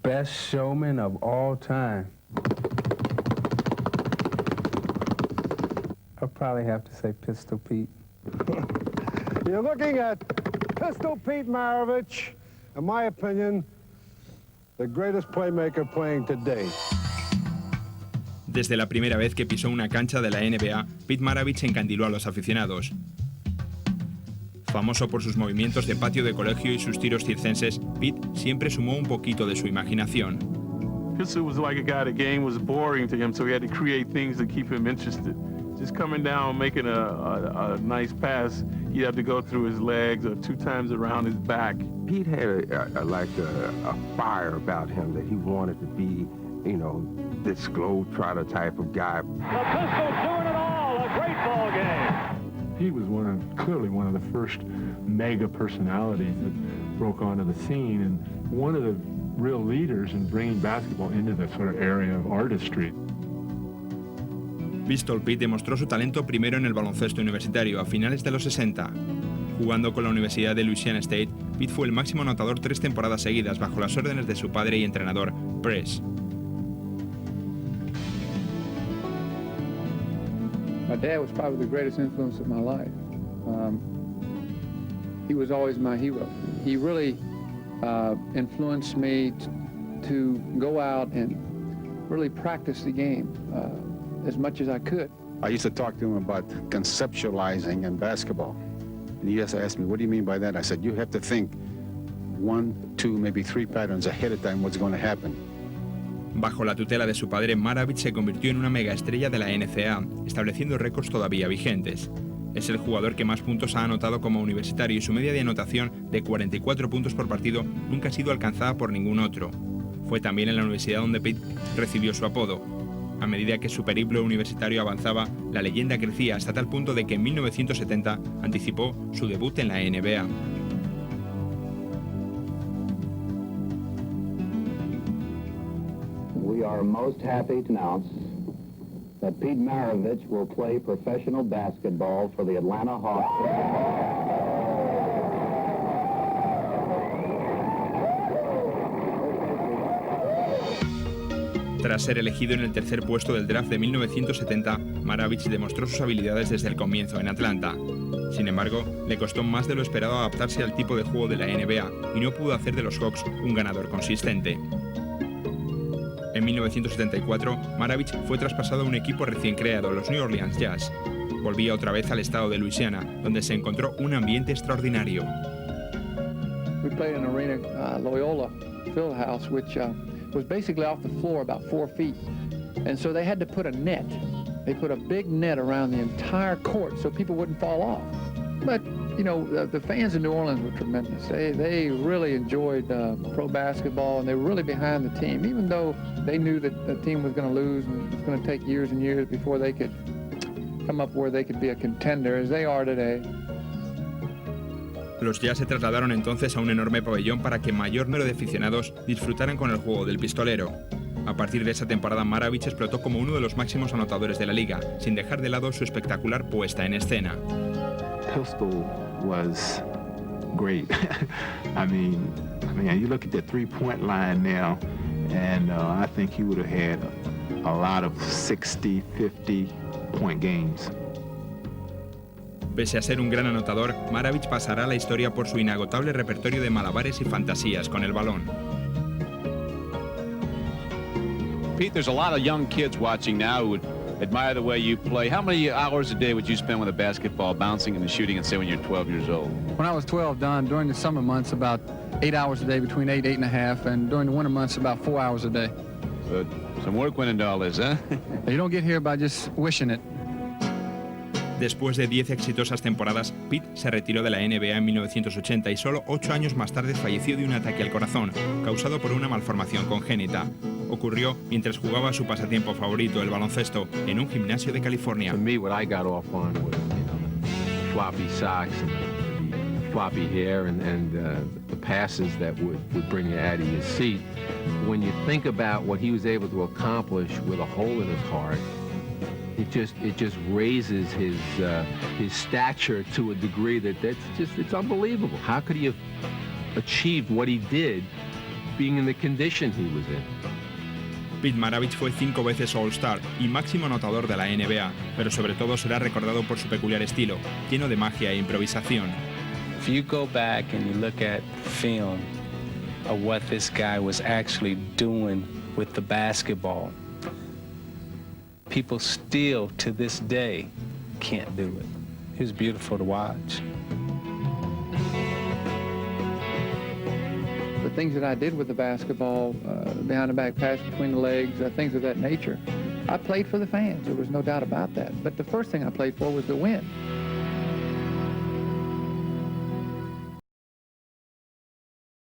best showman of all time. I'll probably have to say Pistol Pete. You're looking at Pistol Pete Maravich, in my opinion, the greatest playmaker playing today. Desde la primera vez que pisó una cancha de la NBA, Pete Maravich encandiló a los aficionados. Famoso por sus movimientos de patio de colegio y sus tiros circenses, Pete siempre sumó un poquito de su imaginación. Pistol was like a guy, the game was boring to him, so he had to create things to keep him interested. Just coming down, making a nice pass, he'd have to go through his legs or 2 times around his back. Pete had a fire about him that he wanted to be, you know, this globetrotter type of guy. The Pistol doing it all, a great ball game. He was clearly one of the first mega personalities that broke onto the scene and one of the real leaders in bringing basketball into the sort of area of artistry. Pistol Pete demostró su talento primero en el baloncesto universitario a finales de los 60. Jugando con la Universidad de Louisiana State, Pete fue el máximo anotador 3 temporadas seguidas bajo las órdenes de su padre y entrenador, Press. My dad was probably the greatest influence of my life. He was always my hero. He really influenced me to go out and really practice the game as much as I could. I used to talk to him about conceptualizing in basketball. And he used to ask me, what do you mean by that? I said, you have to think 1, 2, maybe 3 patterns ahead of time what's going to happen. Bajo la tutela de su padre, Maravich se convirtió en una megaestrella de la NCAA, estableciendo récords todavía vigentes. Es el jugador que más puntos ha anotado como universitario y su media de anotación de 44 puntos por partido nunca ha sido alcanzada por ningún otro. Fue también en la universidad donde Pete recibió su apodo. A medida que su periplo universitario avanzaba, la leyenda crecía hasta tal punto de que en 1970 anticipó su debut en la NBA. We are most happy to announce that Pete Maravich will play professional basketball for the Atlanta Hawks. Tras ser elegido en el tercer puesto del draft de 1970, Maravich demostró sus habilidades desde el comienzo en Atlanta. Sin embargo, le costó más de lo esperado adaptarse al tipo de juego de la NBA y no pudo hacer de los Hawks un ganador consistente. En 1974, Maravich fue traspasado a un equipo recién creado, los New Orleans Jazz. Volvía otra vez al estado de Luisiana, donde se encontró un ambiente extraordinario. We played in an arena, Loyola Fieldhouse, which was basically off the floor about 4 feet. And so they had to put a net. They put a big net around the entire court so people wouldn't fall off. But, you know, the fans in New Orleans were tremendous. They really enjoyed pro basketball, and they were really behind the team, even though they knew that the team was going to lose and it was going to take years and years before they could come up where they could be a contender as they are today. Los Jazz se trasladaron entonces a un enorme pabellón para que mayor número de aficionados disfrutaran con el juego del pistolero. A partir de esa temporada, Maravich explotó como uno de los máximos anotadores de la liga, sin dejar de lado su espectacular puesta en escena. Pistol was great. I mean, you look at the 3-point line now, and I think he would have had a lot of 60, 50-point games. Pese a ser un gran anotador, Maravich pasará a la historia por su inagotable repertorio de malabares y fantasías con el balón. Pete, there's a lot of young kids watching now who would admire the way you play. How many hours a day would you spend with a basketball, bouncing and shooting, and say when you're 12 years old? When I was 12, Don, during the summer months, about 8 hours a day, between 8 and a half, and during the winter months, about 4 hours a day. Good. Some work went into all this, huh? You don't get here by just wishing it. Después de 10 exitosas temporadas, Pete se retiró de la NBA en 1980 y solo 8 años más tarde falleció de un ataque al corazón, causado por una malformación congénita. Ocurrió mientras jugaba su pasatiempo favorito, el baloncesto, en un gimnasio de California. For me, what I got off on was floppy socks and floppy hair and the passes that would bring you out of your seat. When you think about what he was able to accomplish with a hole in his heart, it just raises his stature to a degree that's it's unbelievable. How could he have achieved what he did being in the condition he was in. Pete Maravich fue 5 veces All-Star y máximo anotador de la NBA, pero sobre todo será recordado por su peculiar estilo, lleno de magia e improvisación. If you go back and you look at film of what this guy was actually doing with the basketball, people still to this day can't do it. It was beautiful to watch. The things that I did with the basketball, behind the back pass between the legs, things of that nature, I played for the fans. There was no doubt about that. But the first thing I played for was to win.